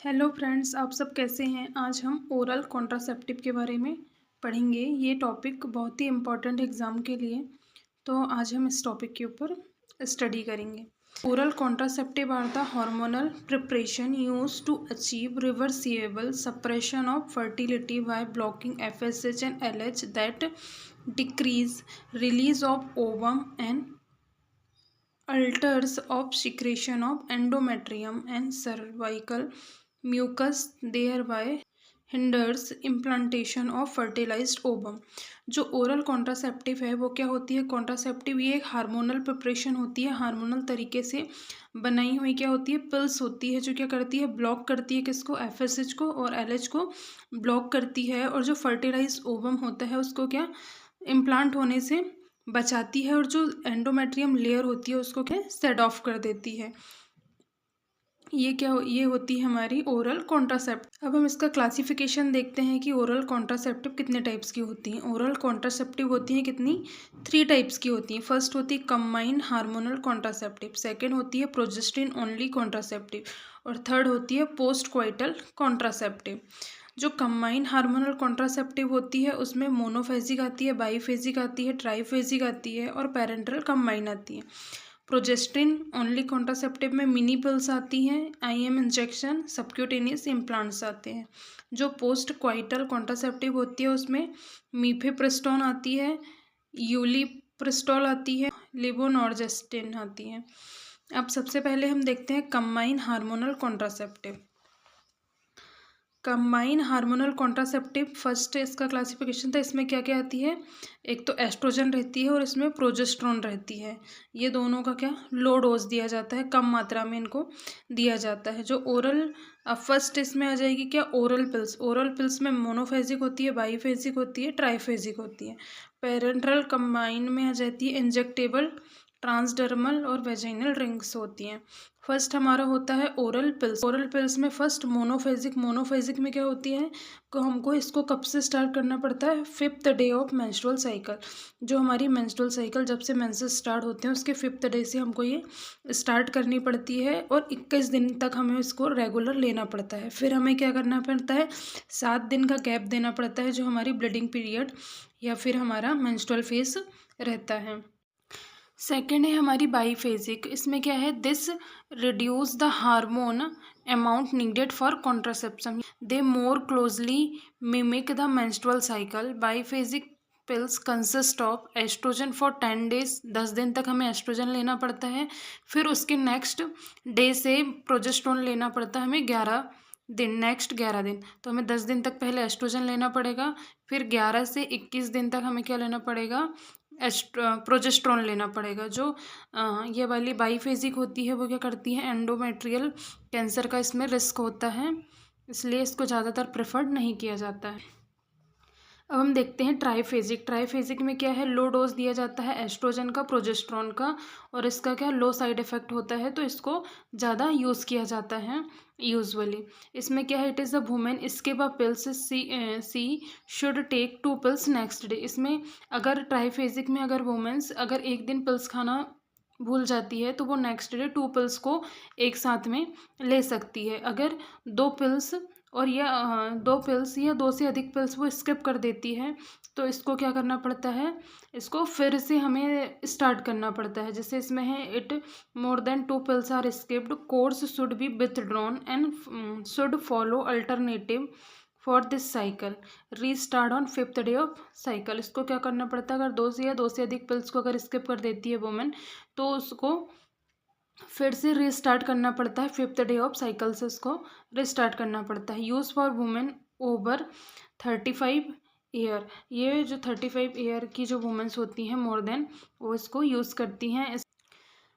Hello friends, आप सब कैसे हैं। आज हम ओरल कॉन्ट्रासेप्टिव के बारे में पढ़ेंगे। ये टॉपिक बहुत ही इम्पोर्टेंट एग्ज़ाम के लिए, तो आज हम इस टॉपिक के ऊपर स्टडी करेंगे। Oral contraceptive are the hormonal preparation use to achieve reversible suppression of fertility by blocking FSH and LH that decrease release of ovum and alters of secretion of endometrium and cervical mucus, thereby hinders implantation of fertilized ovum। जो oral contraceptive है वो क्या होती है? Contraceptive ये एक hormonal preparation होती है, हार्मोनल तरीके से बनाई हुई क्या होती है? पिल्स होती है, जो क्या करती है? ब्लॉक करती है किसको? FSH को और LH को ब्लॉक करती है, और जो फर्टिलाइज्ड ओवम होता है उसको क्या इम्प्लांट होने से बचाती है, और जो एंडोमेट्रियम लेयर होती है उसको क्या सेट ऑफ कर देती है। ये होती है हमारी ओरल कॉन्ट्रासेप्टिव। अब हम इसका क्लासिफिकेशन देखते हैं कि ओरल कॉन्ट्रासेप्टिव कितने टाइप्स की होती हैं। ओरल कॉन्ट्रासेप्टिव होती हैं कितनी? 3 टाइप्स की होती हैं। फर्स्ट होती है कंबाइंड हार्मोनल कॉन्ट्रासेप्टिव, सेकेंड होती है प्रोजेस्टिन ओनली कॉन्ट्रासेप्टिव, और थर्ड होती है पोस्ट क्वाइटल कॉन्ट्रासेप्टिव। जो कंबाइंड हार्मोनल कॉन्ट्रासेप्टिव होती है उसमें मोनोफेजिक आती है, बाईफेजिक आती है, ट्राईफेजिक आती है और पैरेंटल कंबाइंड आती है। प्रोजेस्टिन ओनली कॉन्ट्रासेप्टिव में मिनी पिल्स आती हैं, IM इंजेक्शन, सबक्यूटेनियस इम्प्लांट्स आते हैं। जो पोस्ट क्वाइटल कॉन्ट्रासेप्टिव होती है उसमें मीफेप्रिस्टोन आती है, यूलिप्रिस्टोल आती है, लिवोनॉर्जेस्टिन आती है। अब सबसे पहले हम देखते हैं combine hormonal contraceptive. Combine hormonal contraceptive first इसका क्लासिफिकेशन था। इसमें क्या क्या आती है? एक तो एस्ट्रोजन रहती है और इसमें प्रोजेस्ट्रॉन रहती है। ये दोनों का क्या लो डोज दिया जाता है, कम मात्रा में इनको दिया जाता है। जो ओरल फर्स्ट इसमें आ जाएगी क्या? Oral pills. ओरल पिल्स में मोनोफेजिक होती है, बाईफेजिक होती है, ट्राईफेजिक होती है। पेरेंटल कंबाइन में आ जाती है इंजेक्टेबल, ट्रांसडर्मल और वेजाइनल रिंग्स होती हैं। फर्स्ट हमारा होता है ओरल पिल्स। ओरल पिल्स में फर्स्ट मोनोफेजिक में क्या होती है? तो हमको इसको कब से स्टार्ट करना पड़ता है? 5th day of menstrual cycle. जो हमारी मेंस्ट्रुअल साइकिल जब से मेंसेस स्टार्ट होते हैं उसके 5th डे से हमको ये स्टार्ट करनी पड़ती है, और 21 दिन तक हमें इसको रेगुलर लेना पड़ता है। फिर हमें क्या करना पड़ता है? 7 दिन का गैप देना पड़ता है, जो हमारी ब्लीडिंग पीरियड या फिर हमारा मेंस्ट्रुअल फेज रहता है। सेकेंड है हमारी बाईफेजिक। इसमें क्या है? This reduce the hormone amount needed for contraception, they more closely mimic the menstrual cycle. Biphasic pills consist of oestrogen for 10 days, 10 दिन तक हमें एस्ट्रोजन लेना पड़ता है। फिर उसके नेक्स्ट डे से प्रोजेस्टेरोन लेना पड़ता है हमें 11 दिन, नेक्स्ट 11 दिन। तो हमें 10 दिन तक पहले एस्ट्रोजन लेना पड़ेगा, फिर 11 से 21 दिन तक हमें क्या लेना पड़ेगा? प्रोजेस्ट्रॉन लेना पड़ेगा। जो ये वाली बाईफेजिक होती है वो क्या करती है? एंडोमेट्रियल कैंसर का इसमें रिस्क होता है, इसलिए इसको ज़्यादातर प्रेफर्ड नहीं किया जाता है। अब हम देखते हैं ट्राईफेजिक। ट्राईफेजिक में क्या है? लो डोज दिया जाता है एस्ट्रोजन का, प्रोजेस्ट्रॉन का, और इसका क्या लो साइड इफेक्ट होता है, तो इसको ज़्यादा यूज़ किया जाता है यूजुअली। इसमें क्या है? It is a women skip a pills she should take 2 pills next day. इसमें अगर ट्राईफेजिक में अगर वुमेन्स अगर एक दिन पिल्स खाना भूल जाती है तो वो नेक्स्ट डे 2 पिल्स को एक साथ में ले सकती है। अगर 2 पिल्स और या 2 पिल्स या 2 से अधिक पिल्स वो स्किप कर देती है तो इसको क्या करना पड़ता है? इसको फिर से हमें स्टार्ट करना पड़ता है। जैसे इसमें है it more than 2 pills are skipped, course should be withdrawn and should follow alternative for this cycle, restart on 5th day of cycle. इसको क्या करना पड़ता है? अगर 2 से अधिक पिल्स को अगर स्किप कर देती है वुमेन तो उसको फिर से रीस्टार्ट करना पड़ता है। 5th डे ऑफ साइकिल से उसको रीस्टार्ट करना पड़ता है। Use for women over 35 year. ये जो 35 ईयर की जो वुमेन्स होती हैं मोर देन, वो इसको यूज़ करती हैं।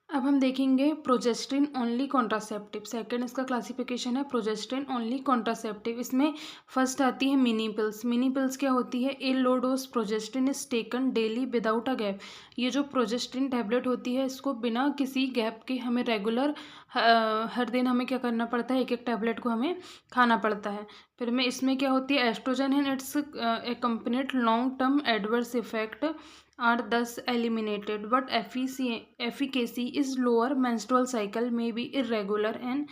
अब हम देखेंगे प्रोजेस्टिन ओनली कॉन्ट्रासेप्टिव। सेकंड इसका क्लासिफिकेशन है प्रोजेस्टिन ओनली कॉन्ट्रासेप्टिव। इसमें फर्स्ट आती है मिनी पिल्स। मिनी पिल्स क्या होती है? A low dose progestin is taken daily without a gap. ये जो प्रोजेस्टिन टैबलेट होती है इसको बिना किसी गैप के हमें रेगुलर हर दिन हमें क्या करना पड़ता है? एक एक टैबलेट को हमें खाना पड़ता है। फिर में इसमें क्या होती है? Oestrogen and its accompanied long term adverse effect are thus eliminated, but efficacy is lower. Menstrual cycle may be irregular and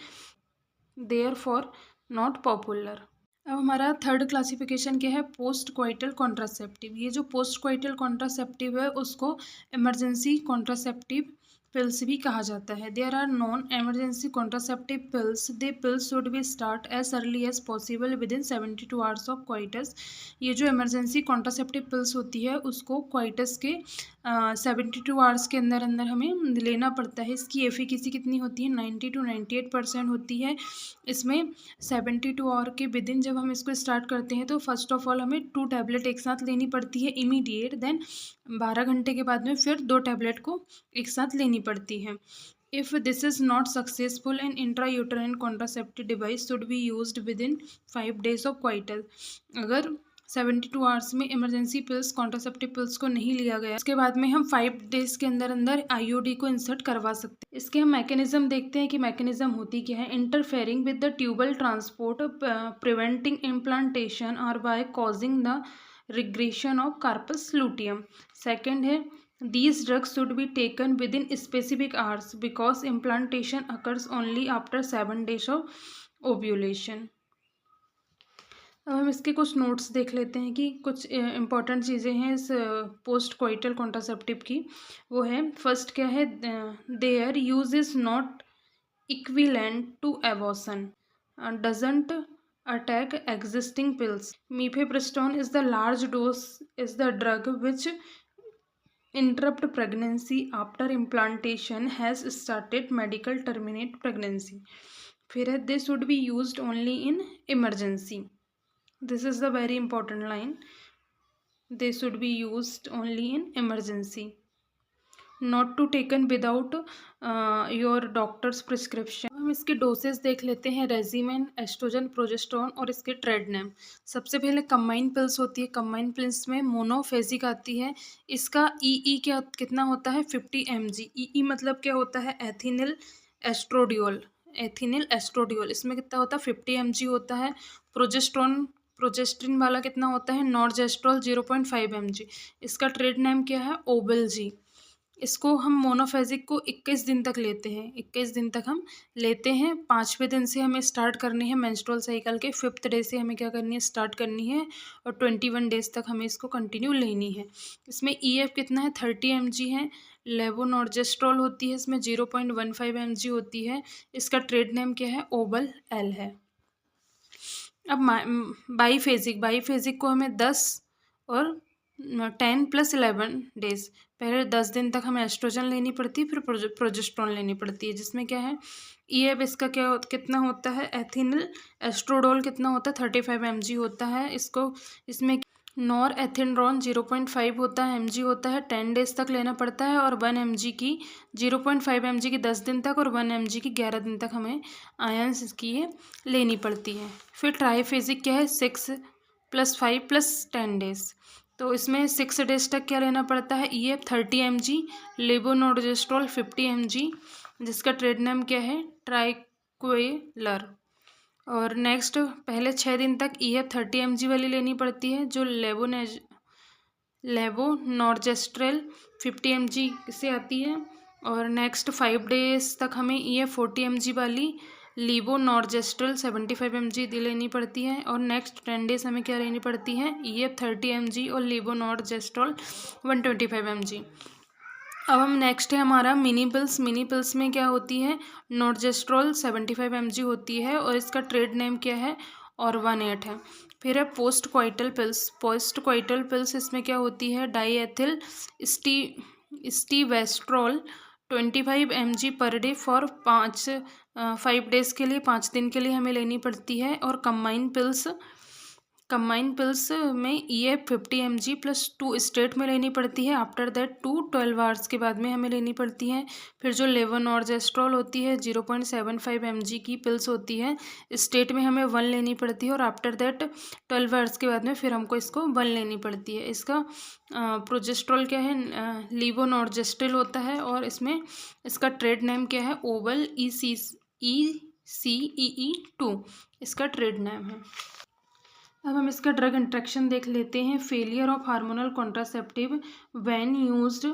therefore not popular. अब हमारा थर्ड क्लासिफिकेशन क्या है, पोस्ट क्वाइटल कॉन्ट्रासेप्टिव। ये जो पोस्ट क्वाइटल कॉन्ट्रासेप्टिव है उसको इमरजेंसी कॉन्ट्रासेप्टिव पिल्स भी कहा जाता है। There are non emergency contraceptive pills, they pills should be start as early as possible within 72 hours of coitus. ये जो इमरजेंसी कॉन्ट्रासेप्टिव पिल्स होती है उसको क्वाइटस के 72 आवर्स के अंदर अंदर हमें लेना पड़ता है। इसकी एफिकेसी कितनी होती है, 90 to 98% होती है। इसमें 72 आवर के विद इन जब हम इसको स्टार्ट करते हैं तो फर्स्ट ऑफ ऑल हमें 2 टैबलेट एक साथ लेनी पड़ती है इमीडिएट, देन 12 घंटे के बाद में फिर 2 टैबलेट को एक साथ लेनी पड़ती है। If this is not successful and intrauterine contraceptive device should be used with in 5 days of क्वाइटल। अगर 72 आवर्स में इमरजेंसी पिल्स कॉन्ट्रासेप्टिव पिल्स को नहीं लिया गया, उसके बाद में हम 5 days के अंदर अंदर आईयूडी को इंसर्ट करवा सकते हैं। इसके हम मैकेनिज्म देखते हैं कि मैकेनिज्म होती क्या है। Interfering with the tubal transport, preventing implantation और by causing the regression of corpus luteum. Second है, these drugs should be taken within specific hours because implantation occurs only after 7 days of ovulation। अब हम इसके कुछ notes देख लेते हैं कि कुछ इम्पॉर्टेंट चीज़ें हैं इस पोस्ट कोइटल कॉन्ट्रासेप्टिव की। वो है, फर्स्ट क्या है, their use is not equivalent to abortion, doesn't attack existing pills. Mifepristone is the large dose is the drug which interrupt pregnancy after implantation has started medical terminate pregnancy। फिर है, they should be used only in emergency। this is the very important line, they should be used only in emergency, not to taken without your doctor's prescription। हम इसके doses देख लेते हैं, regimen, oestrogen, progesterone और इसके trade name. सबसे पहले combine pills होती है। कंबाइन पिल्स में मोनोफेजिक आती है। इसका क्या कितना होता है, 50 mg। ई मतलब क्या होता है, एथिनिल एस्ट्रोडियोल। एथिनिल एस्ट्रोडियोल इसमें कितना होता है, 50 mg होता है। प्रोजेस्ट्रिन वाला कितना होता है, नॉर्जेस्ट्रोल 0.5 mg। इसका ट्रेड नेम क्या है, ओबल जी। इसको हम मोनोफेजिक को 21 दिन तक लेते हैं। 21 दिन तक हम लेते हैं। 5वें दिन से हमें स्टार्ट करनी है मेंस्ट्रुअल साइकिल के, 5th डे से हमें क्या करनी है, स्टार्ट करनी है और 21 डेज तक हमें इसको कंटिन्यू लेनी है। इसमें EF कितना है, 30 mg है। लेवोनॉर्जेस्ट्रोल होती है इसमें 0.15 mg होती है। इसका ट्रेड नेम क्या है, ओबल एल है। अब बाईफेजिक को हमें 10 और 10 + 11 डेज, पहले 10 दिन तक हमें एस्ट्रोजन लेनी पड़ती है, फिर प्रोजेस्टेरोन लेनी पड़ती है, जिसमें क्या है, EF इसका कितना होता है, एथिनिल एस्ट्रोडोल कितना होता है, 35 mg होता है। इसमें नॉर एथिनड्रोन 0.5 होता है, mg होता है, 10 डेज तक लेना पड़ता है। और 1 mg की 0.5 mg की 10 दिन तक और 1 mg की 11 दिन तक हमें आयंस इसकी ये लेनी पड़ती है। फिर ट्राईफेजिक क्या है, 6 + 5 + 10 डेज। तो इसमें 6 डेज तक क्या लेना पड़ता है, EF 30 mg, लेवोनॉर्जेस्ट्रोल 50 mg, जिसका ट्रेड नेम क्या है, ट्राइक्वेलर। और नेक्स्ट पहले 6 दिन तक EF 30 mg वाली लेनी पड़ती है, जो लेवोनॉर्जेस्ट्रेल 50 mg से आती है। और नेक्स्ट 5 डेज तक हमें EF 40 mg वाली लीवोनॉर्जेस्ट्रेल 75 mg लेनी पड़ती है। और नेक्स्ट 10 डेज हमें क्या लेनी पड़ती है, EF 30 mg और लीवोनॉर्जेस्ट्रोल 125 mg। अब हम नेक्स्ट है हमारा मिनी पिल्स में क्या होती है, नॉर्जेस्ट्रोल 75 mg होती है और इसका ट्रेड नेम क्या है, ऑर्वानेट है। फिर है पोस्ट क्वाइटल पिल्स, इसमें क्या होती है, diethylstilboestrol 25 mg per day for 5 days के लिए, 5 दिन के लिए हमें लेनी पड़ती है। और कंबाइन पिल्स में EF 50 mg + 2 स्टेट में लेनी पड़ती है। आफ्टर दैट 12 आवर्स के बाद में हमें लेनी पड़ती है। फिर जो लेवोनॉर्जेस्ट्रोल होती है 0.75 mg की पिल्स होती है, स्टेट में हमें 1 लेनी पड़ती है। और आफ्टर दैट 12 आवर्स के बाद में फिर हमको इसको 1 लेनी पड़ती है। इसका प्रोजेस्ट्रोल क्या है, लीवोनॉर्जेस्ट्रेल होता है और इसमें इसका ट्रेड नेम क्या है, ओबल ECEE2 इसका ट्रेड नेम है। अब हम इसका ड्रग इंट्रैक्शन देख लेते हैं। Failure of hormonal contraceptive when used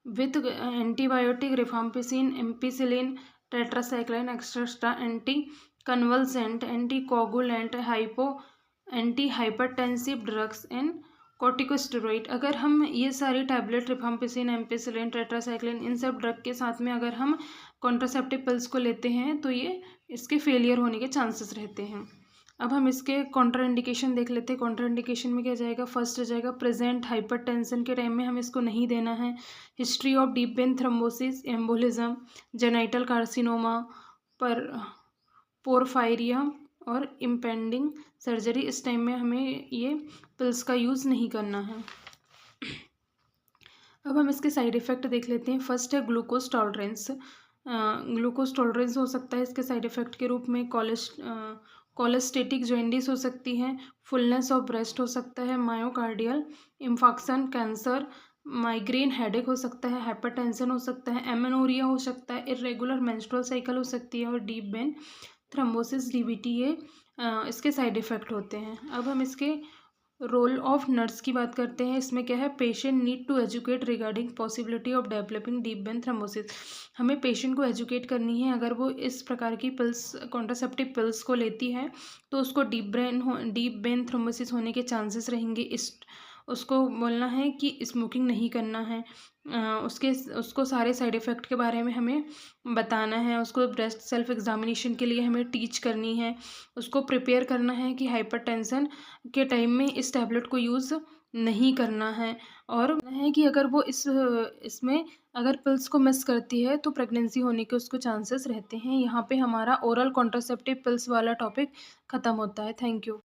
with antibiotic, rifampicin, ampicillin, tetracycline, extra anti convulsant, anticoagulant, anti hypertensive drugs and corticosteroid. अगर हम ये सारी टैबलेट रिफाम्पिसिन, एम्पिसिलिन, टेट्रासाइक्लिन, इन सब ड्रग के साथ में अगर हम कॉन्ट्रासेप्टिव पिल्स को लेते हैं तो ये इसके फेलियर होने के चांसेस रहते हैं। अब हम इसके कॉन्ट्रा इंडिकेशन देख लेते हैं। कॉन्ट्रा इंडिकेशन में क्या जाएगा, फर्स्ट हो जाएगा प्रेजेंट हाइपरटेंशन के टाइम में हमें इसको नहीं देना है। History of deep vein thrombosis, embolism, genital carcinoma, पर पोरफायरिया और इम्पेंडिंग सर्जरी, इस टाइम में हमें ये पिल्स का यूज़ नहीं करना है। अब हम इसके साइड इफ़ेक्ट देख लेते हैं। फर्स्ट है ग्लूकोज टॉलरेंस। ग्लूकोज टॉलरेंस हो सकता है इसके साइड इफ़ेक्ट के रूप में कोलेस्टेटिक जॉइंडिस हो सकती है, फुलनेस ऑफ ब्रेस्ट हो सकता है, myocardial infarction, cancer, migraine headache हो सकता है, हाइपरटेंशन हो सकता है, एमेनोरिया हो सकता है, इरेगुलर मेंस्ट्रुअल साइकिल हो सकती है और डीप वेन थ्रोम्बोसिस, डीवीटी, ये इसके साइड इफ़ेक्ट होते हैं। अब हम इसके रोल ऑफ नर्स की बात करते हैं। इसमें क्या है, patient need to educate regarding possibility of developing deep vein thrombosis. हमें पेशेंट को एजुकेट करनी है, अगर वो इस प्रकार की पिल्स, कॉन्ट्रासेप्टिव पिल्स को लेती है तो उसको डीप वेन थ्रोम्बोसिस होने के चांसेस रहेंगे। उसको बोलना है कि स्मोकिंग नहीं करना है, उसको सारे साइड इफ़ेक्ट के बारे में हमें बताना है, उसको ब्रेस्ट सेल्फ एग्जामिनेशन के लिए हमें टीच करनी है, उसको प्रिपेयर करना है कि हाइपरटेंशन के टाइम में इस टैबलेट को यूज़ नहीं करना है, और है कि अगर वो इसमें अगर पिल्स को मिस करती है तो प्रेगनेंसी होने के उसको चांसेस रहते हैं। यहाँ पे हमारा ओरल कॉन्ट्रासेप्टिव पिल्स वाला टॉपिक ख़त्म होता है। Thank you.